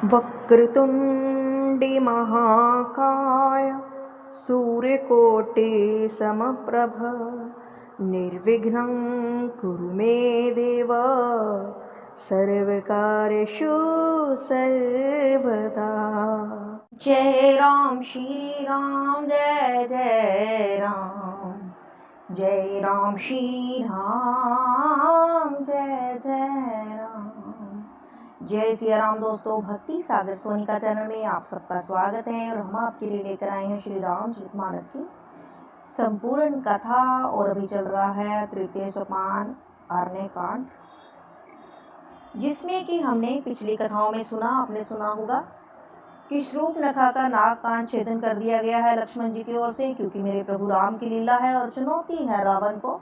वक्रतुण्डी महाकाय सूर्यकोटि समप्रभ निर्विघ्नं कुरु मे देव सर्वकार्येषु सर्वदा। जय राम श्री राम जय जय राम, जय राम श्री राम जय जय राम। जय सिया राम दोस्तों, भक्ति सागर सोनिका चैनल में आप सबका स्वागत है और हम आपके लिए लेकर आए हैं श्री रामचरितमानस की संपूर्ण कथा। और अभी चल रहा है तृतीय सोपान अरण्य कांड, जिसमें कि हमने पिछली कथाओं में आपने सुना होगा कि शूर्पणखा का नाग कान छेदन कर दिया गया है लक्ष्मण जी की ओर से, क्योंकि मेरे प्रभु राम की लीला है और चुनौती है रावण को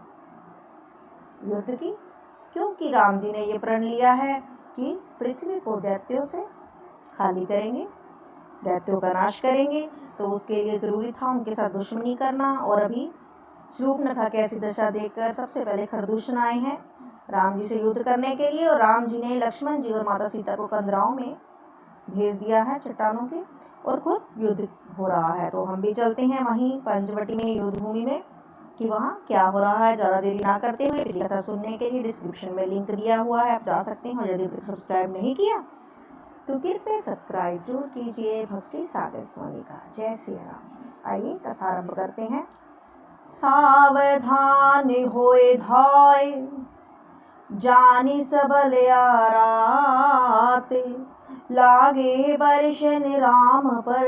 युद्ध की, क्योंकि राम जी ने ये प्रण लिया है कि पृथ्वी को दैत्यों से खाली करेंगे, दैत्यों का नाश करेंगे। तो उसके लिए जरूरी था उनके साथ दुश्मनी करना। और अभी शूर्पणखा की ऐसी दशा देखकर सबसे पहले खरदूषण आए हैं राम जी से युद्ध करने के लिए, और राम जी ने लक्ष्मण जी और माता सीता को कंदराओं में भेज दिया है चट्टानों के, और खुद युद्ध हो रहा है। तो हम भी चलते हैं वहीं पंचवटी में, युद्ध भूमि में, कि वहाँ क्या हो रहा है। ज़्यादा देरी ना करते हुए पिछली कथा सुनने के लिए डिस्क्रिप्शन में लिंक दिया हुआ है, आप जा सकते हैं। और यदि अभी तक सब्सक्राइब नहीं किया तो कृपया सब्सक्राइब जरूर कीजिए। भक्ति सागर सोनिका। जय सिया राम। आइए कथा आरंभ करते हैं। सावधान होए धाय जानी सबल आराते, लागे बर्शन राम पर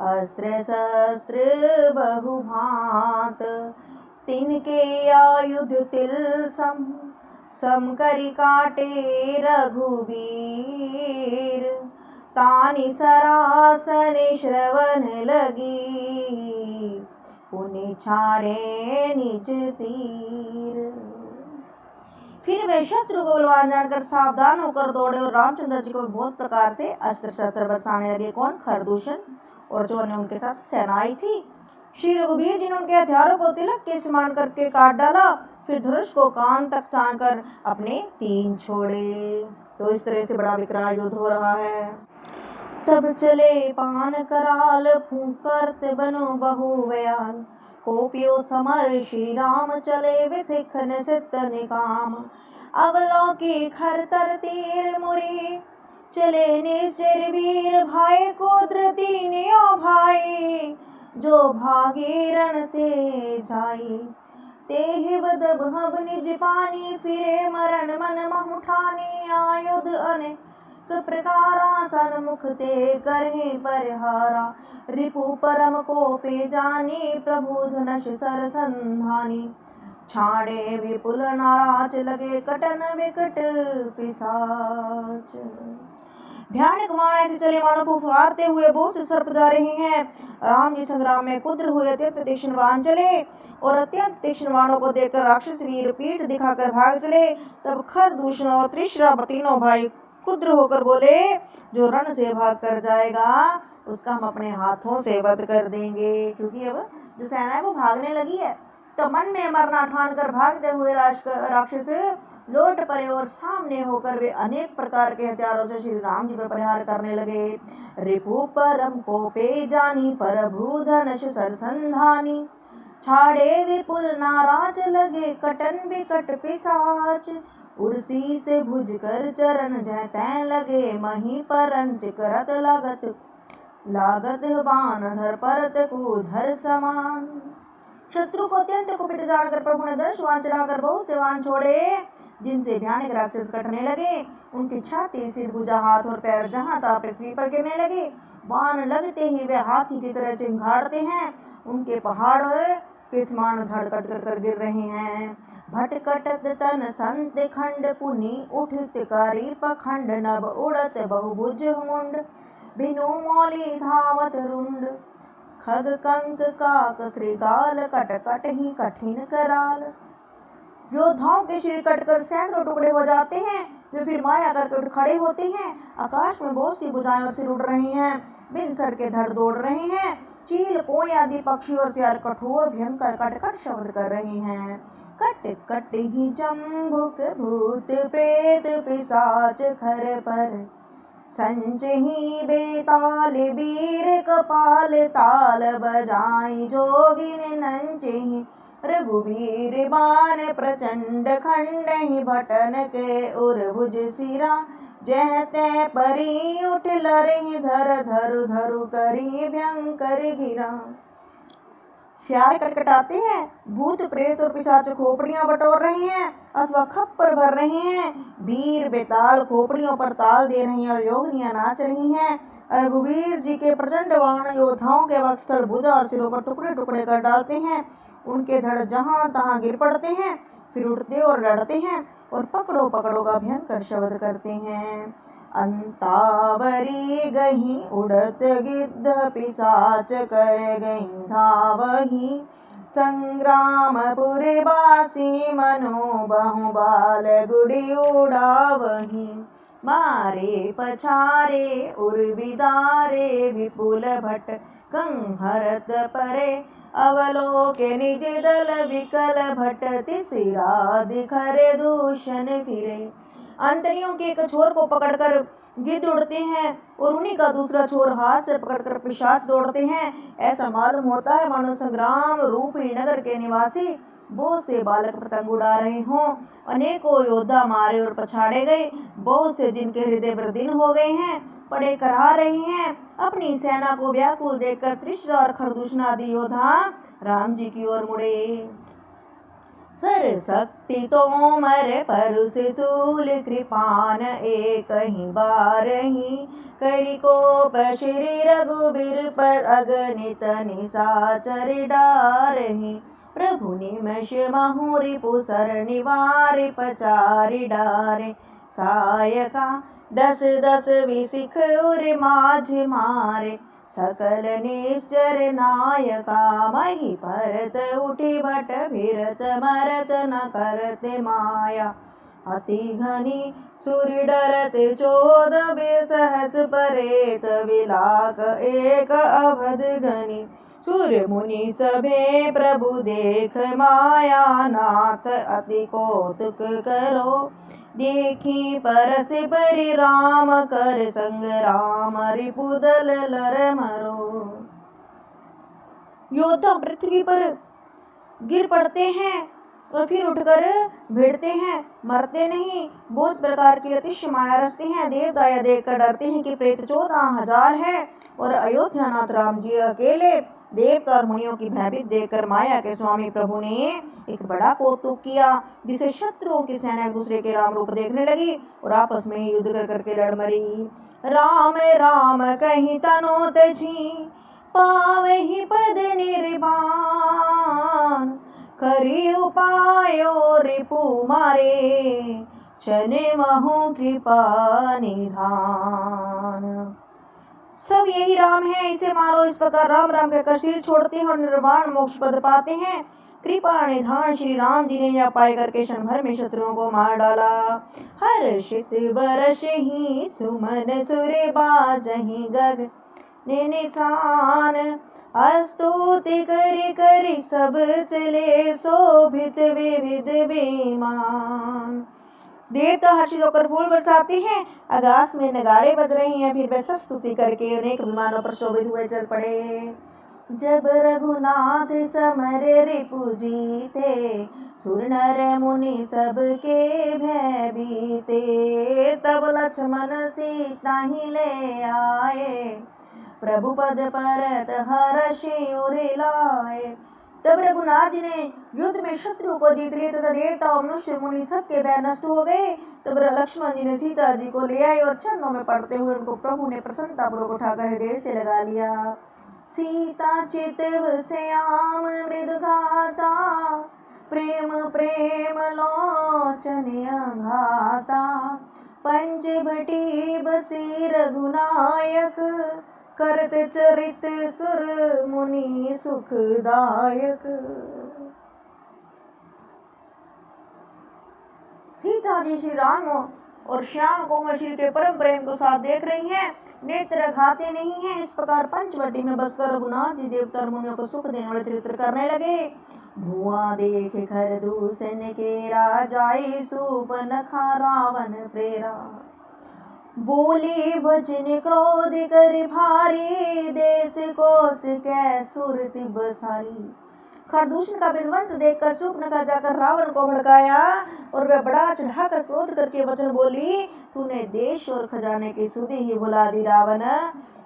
अस्त्र शस्त्र बहुभांत। तिनके आयुध तिल सम करि काटे रघुबीर, तानि सरासन श्रवण लगी, पुनि छाड़े निज तीर। फिर वे शत्रु को बलवान जानकर सावधान होकर दौड़े और रामचंद्र जी को बहुत प्रकार से अस्त्र शस्त्र बरसाने लगे। कौन? खरदूषण और जो अन्य उनके साथ सेना आई थी। श्री रघुबीर जी ने उनके हथियारों को तिलक के समान करके काट डाला, फिर धनुष को कान तक तानकर अपने तीन छोड़े। तो इस तरह से बड़ा विकराल युद्ध हो रहा है। तब चले पान कराल, फूंकरत बनो बहु व्याल, कोपियो समर श्री राम चले, विशिखन सित निकाम। अवलौकिक हरतर तीर मुरी, चले निश्चर वीर, भाई को धृति नियो भाई, जो भागे रण ते जाई। तेहि बदब हब निज पानी, फिरे मरण मन महु ठानी। आयुध अनेक प्रकारा, सन्मुख ते करहि परिहारा, रिपु परम कोपे जानी, प्रभु धनुष सर संधानी। छाड़े विपुल नाराज, लगे कटन विकट पिशाच। भयानक बाण ऐसे चले मानो फुफकारते हुए बहुत से सर्प जा रहे हैं। राम जी संग्राम में कुद्र हुए अत्यंत तीक्ष्ण बाण चले, और अत्यंत तीक्ष्ण बाणों को देखकर राक्षस वीर पीठ दिखाकर भाग चले। तब खरदूषण और त्रिशरा तीनों भाई कुद्र होकर बोले, जो रण से भाग कर जाएगा उसका हम अपने हाथों से वध कर देंगे। क्योंकि अब जो सेना है वो भागने लगी है, तो मन में मरना ठान कर भागते हुए राक्षस लौट पड़े, और सामने होकर वे अनेक प्रकार के हथियारों से श्री राम जी पर प्रहार करने लगे। रिपु परम कोपे जानी, प्रभु धनुष सर संधानी। छाड़े विपुल नाराज, लगे कटन विकट पिशाच। उर्सी से भुज कर चरण, जय तै लगे मही परन। चिकरत लागत बाण धर परत कूधर समान। शत्रु को अत्यंत कुपित जानकर प्रभु ने धनुष बाण चढ़ाकर बहुत से बाण छोड़े, जिनसे भयानक राक्षस कटने लगे। उनकी छाती, सिर, भुजा, हाथ और पैर जहां तहां पृथ्वी पर गिरने लगे। बाण लगते ही वे हाथी की तरह चिंगाड़ते हैं, उनके पहाड़ के समान धड़ कट कर गिर रहे हैं। भटकटत तन संत खंड, पुनि उठित करी पखंड। नभ उड़त बहुभुज मुंड, बिनु मौली धावत रुंड। खग कंक काक श्रीगाल, कट कट ही कठिन कराल। योद्धाओं के शरीर कटकर सैकड़ों टुकड़े हो जाते हैं, वे फिर माया करके उठ खड़े होते हैं। आकाश में बहुत सी भुजाएं और सिर उड़ रहे हैं, बिन सर के धड़ दौड़ रहे हैं। चील, कोय आदि पक्षी और सियार कठोर भयंकर कट कट शब्द कर रहे हैं। कट कट ही जम्बुक भूत प्रेत पिशाच खर पर, संजही बेताल बीर कपाल ताल बजाई जोगिन नंचही रघुवीर बाण प्रचंड खंडहि भटन के उर्भुज सिरा जह तै परी उठ लरहि धर धरु धरु करी भयंकर गिरा। स्याह कटकटाते हैं, भूत प्रेत और पिशाच खोपड़ियां बटोर रहे हैं अथवा खप्पर भर रहे हैं, वीर बेताल खोपड़ियों पर ताल दे रही हैं और योगिनियां नाच रही हैं। रघुवीर जी के प्रचंड बाण योद्धाओं के वक्षस्थल, भुजा और सिरों पर टुकड़े टुकड़े कर डालते हैं। उनके धड़ जहां तहां गिर पड़ते हैं, फिर उठते और लड़ते हैं और पकड़ो पकड़ो का भयंकर शब्द करते हैं। अंतावरी गही उड़त गिद्ध पिशाच कर गई धावही संग्रामपुर बासी मनो बहु बाल गुड़ी उड़ावही मारे पछारे उर्विदारे विपुल भट कंहरत परे अवलोके निज दल विकल भट तिसिरा दिखरे दूषण फिरे। अंतरियों के एक छोर को पकड़कर गिद्ध उड़ते हैं और उन्हीं का दूसरा छोर हाथ से पकड़कर पिशाच दौड़ते हैं। ऐसा मालूम होता है मानो संग्राम रूपी नगर के निवासी बहुत से बालक पतंग उड़ा रहे हों। अनेकों योद्धा मारे और पछाड़े गए, बहुत से जिनके हृदय बर्दीन हो गए हैं पड़े कराह रहे हैं। अपनी सेना को व्याकुल देखकर त्रिशरा और खरदूषण आदि योद्धा राम जी की ओर मुड़े। सर शक्ति तोमर परु शूल कृपान एक ही बार ही करी कोप श्री रघुबीर पर अगणित निशाचर डारहि प्रभु निमष महु रिपु सर निवारि पचारि डारे सायका दस दस विसिख उर माझ मारे सकल निश्चर नायका मही परत उठी भट भिरत मरत न करत माया अति घनी सुर डरत चोद सहस परेत विलाक एक अवध घनी सूर्य मुनि सभे प्रभु देख माया नाथ अति कौतुक करो देखी परस परि राम कर संग राम रिपुदल लर मरो। योद्धा पृथ्वी पर गिर पड़ते हैं और फिर उठकर भिड़ते हैं, मरते नहीं। बहुत प्रकार की अतिशय माया रचते हैं। देवता यह देखकर डरते हैं कि प्रेत 14,000 है और अयोध्यानाथ राम जी अकेले। देवता और मुनियों की भयभीत देखकर माया के स्वामी प्रभु ने एक बड़ा कौतुक किया, जिसे शत्रुओं की सेना एक दूसरे के राम रूप देखने लगी और आपस में ही युद्ध कर करके लड़ मरी। राम राम कहीं तनो तजी पावहि पद निर्वाण करी उपायो रिपु मारे चने महु कृपा निधान। सब यही राम है, इसे मारो। इस प्रकार राम राम कहकर शरीर छोड़ते हैं और निर्वाण मोक्ष पद पाते हैं। कृपा निधान श्री राम जी ने यह पाई करके क्षण भर में शत्रुओं को मार डाला। हर्षित बरस ही सुमन सुर बाजहि गग निशान स्तुति करि करि सब चले शोभित विविध विमान। देवता हर्षित होकर फूल बरसाते हैं, आकाश में नगाड़े बज रहे हैं, फिर वे सब स्तुति करके अनेक विमानों पर शोभित हुए चल पड़े। जब रघुनाथ समर रिपु जीते सुर नर मुनि सबके भय बीते तब लक्ष्मण सीता ही ले आए प्रभु पद परत हर्षि उरि लाए। तब रघुनाथ जी ने युद्ध में शत्रु को जीत लिया तथा देवता और मनुष्य मुनि सबके भय नष्ट हो गए। तब लक्ष्मण जी ने सीता जी को ले आए और चरणों में पड़ते हुए उनको प्रभु ने प्रसन्नतापूर्वक उठाकर हृदय से लगा लिया। सीता चितव श्याम मृदुगाता प्रेम प्रेम लोचन अघाता पंचभटी बसी रघुनायक करत चरित सुर मुनि सुखदायक। सीता जी श्री राम और श्याम कोमल श्री के परम प्रेम को साथ देख रही हैं, नेत्र खाते नहीं हैं। इस प्रकार पंचवटी में बसकर रघुनाथ जी देवता और मुनियों को सुख देने वाले चरित्र करने लगे। धुआं देख खरदूषण के राजाई सूपनखा रावण प्रेरा बोली वचन क्रोध कर भारी, देश कोस कै सुरति बसारी। खरदूषण का विध्वंस देखकर शूर्पणखा जाकर रावण को भड़काया और वह बड़ा चढ़ाकर क्रोध करके वचन बोली, तूने देश और खजाने की सुधि ही भुला दी रावण।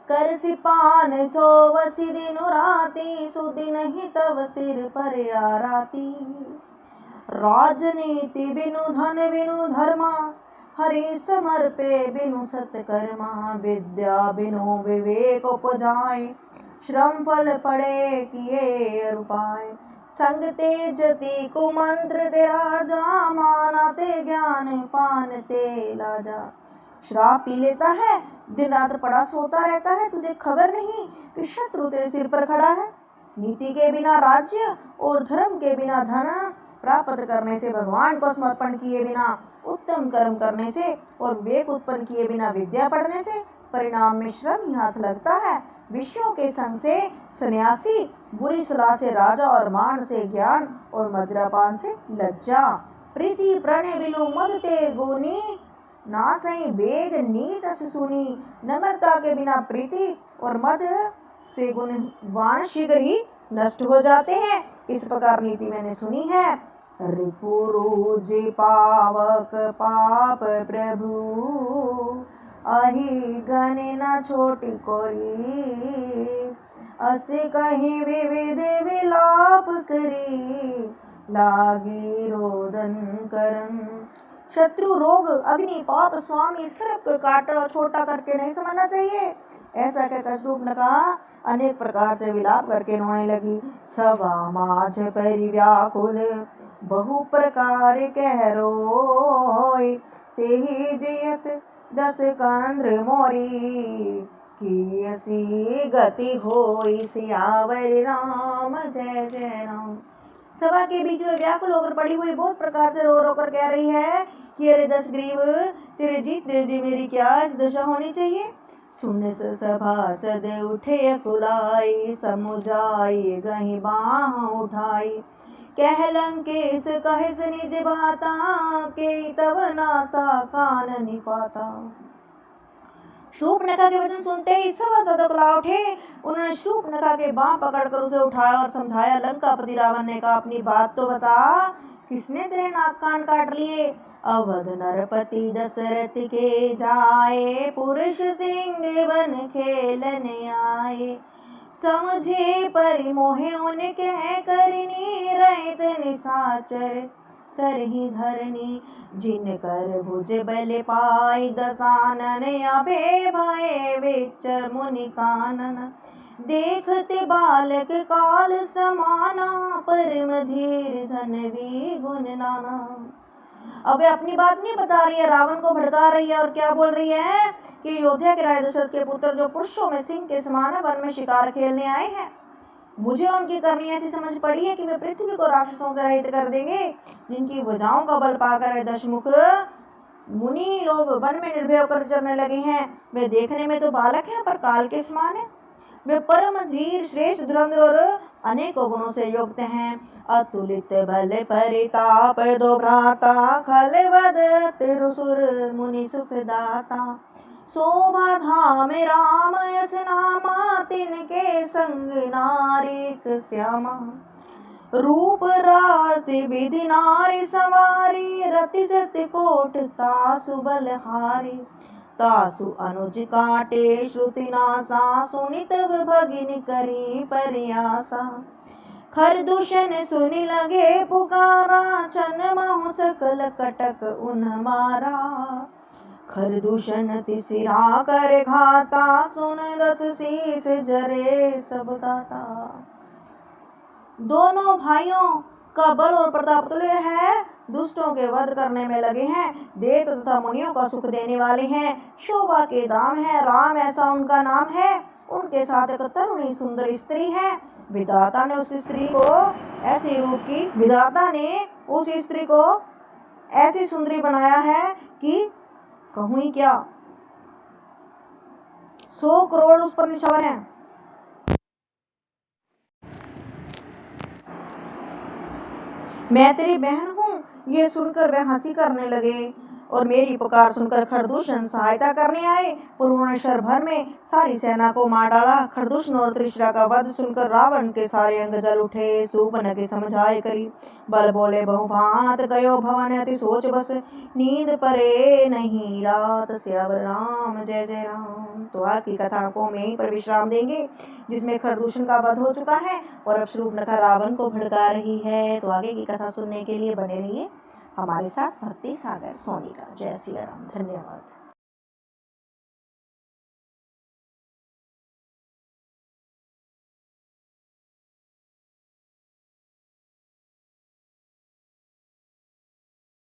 कर सिपान सोवसी दिनु राती, सुधि नहीं तब सिर पर आराती। राजनीति बिनु धन बिनु धर्मा, हरि समर्पे बिनु सत्कर्मा। विद्या बिनु विवेक उपजाए, श्रम फल पड़े किए उपाय। संग तेजति कुमंत्र ते राजा, माना ते ज्ञान पान ते लाजा। श्राप पी लेता है, दिन रात पड़ा सोता रहता है, तुझे खबर नहीं कि शत्रु तेरे सिर पर खड़ा है। नीति के बिना राज्य और धर्म के बिना धन प्राप्त करने से, भगवान को समर्पण किए बिना उत्तम कर्म करने से और विवेक उत्पन्न किए बिना विद्या पढ़ने से परिणाम में श्रम ही हाथ लगता है। विषयों के संग से सन्यासी, बुरी सलाह से राजा और मान से ज्ञान और मदिरापान से लज्जा। प्रीति प्रणय बिनु मद ते गुनी, नासई वेग नीत सुनी। नम्रता के बिना प्रीति और मद से गुणवान शीघ्र ही नष्ट हो जाते हैं। इस प्रकार नीति मैंने सुनी है। रिपुरुज पावक पाप प्रभु, अहि गने न छोटी कोरी। अस कहीं विविध विलाप करी, लागी रोदन करम। शत्रु रोग अग्नि पाप स्वामी सर्प काटा छोटा करके नहीं समझना चाहिए। ऐसा कहकर शूर्पणखा अनेक प्रकार से विलाप करके रोने लगी। सवा माझ परि व्याकुल, बहु प्रकार कह रोय। तेहि जियत 10 कंद्र मोरी, की असी गति होई। सियावर राम जय जय राम। सभा के बीच में व्याकुल होकर पड़ी हुई बहुत प्रकार से रो रो कर कह रही है कि अरे दशग्रीव, तेरे जीतने जी मेरी क्या इस दशा होनी चाहिए। सुन सभासद उठे अकुलाई, समुझाई गही बाह उठाई। कह लंकेश कहिस निज बाता, के तब नासा कान निपाता। शूर्पणखा के वचन सुनते ही सभासद अकुला उठे। उन्होंने शूर्पणखा के बाह पकड़कर उसे उठाया और समझाया। लंकापति रावण ने कहा, अपनी बात तो बता, किसने तेरे नाक कान काट लिए। अवध नरपति दशरथ के जाए, पुरुष सिंह बन खेलने आए। समझे परिमोहे उनके करनी, रहित निशाचर करही धरनी। जिन कर भुज बल पाई, दसानन अभे भये विचर मुनि कानन। देखते बालक काल समाना, परम धीर धनवी गुण नाना। अब वे अपनी बात नहीं बता रही है, रावण को भड़का रही है और क्या बोल रही है कि अयोध्या के राजा दशरथ के पुत्र जो पुरुषों में सिंह के समान है, वन में शिकार खेलने आए हैं। मुझे उनकी करनी ऐसी समझ पड़ी है कि वे पृथ्वी को राक्षसों से रहित कर देंगे। जिनकी भुजाओं का बल पाकर दशमुख मुनि लोग वन में निर्भय होकर चलने लगे हैं। वे देखने में तो बालक हैं, पर काल के समान है। वे परम धीर, श्रेष्ठ, धुरंधर और अनेकों गुणों से युक्त हैं। अतुलित बल परिताप दो भ्राता, खल वदत रुसुर मुनि सुखदाता। शोभा धाम राम यस नामा, तिनके संग नारिक श्यामा। रूप राशि विधि नारी सवारी, रति सत्य कोट तासु बलहारी। तासु अनुज काटे श्रुति नासा, सुनित भगिनी करी परियासा। खरदूषण सुनि लगे पुकारा, चन महु सकल कटक उन मारा। खरदूषण तिसिरा कर घाता, सुन 10 शीस जरे सब गाता। दोनों भाइयों का बल और प्रताप तुल्य है, दुष्टों के वध करने में लगे हैं, देव तथा मुनियों का सुख देने वाले हैं। शोभा के दाम है, राम ऐसा उनका नाम है। उनके साथ एक तरुणी सुंदर स्त्री है। विधाता ने उस स्त्री को ऐसी रूप की, विधाता ने उस स्त्री को ऐसी सुंदरी बनाया है कि कहूँ ही क्या। 100 करोड़ उस पर निशान है। मैं तेरी बहन हूँ। ये सुनकर वह हंसी करने लगे और मेरी पुकार सुनकर खरदूषण सहायता करने आए, पर उन्होंने क्षण भर में सारी सेना को मार डाला। खरदूषण और त्रिशरा का वध सुनकर रावण के सारे अंग जल उठे। सूपन के समझाए करी बल बोले बहुभांत, गयो भवन अति सोच बस, नींद परे नहीं रात, सियावर राम जय जय राम। तो आज की कथा को हम यहीं पर विश्राम देंगे, जिसमें खरदूषण का वध हो चुका है और अब शूर्पणखा रावण को भड़का रही है। तो आगे की कथा सुनने के लिए बने रहिए हमारे साथ। भक्ति सागर सोनी का। जय श्री राम। धन्यवाद।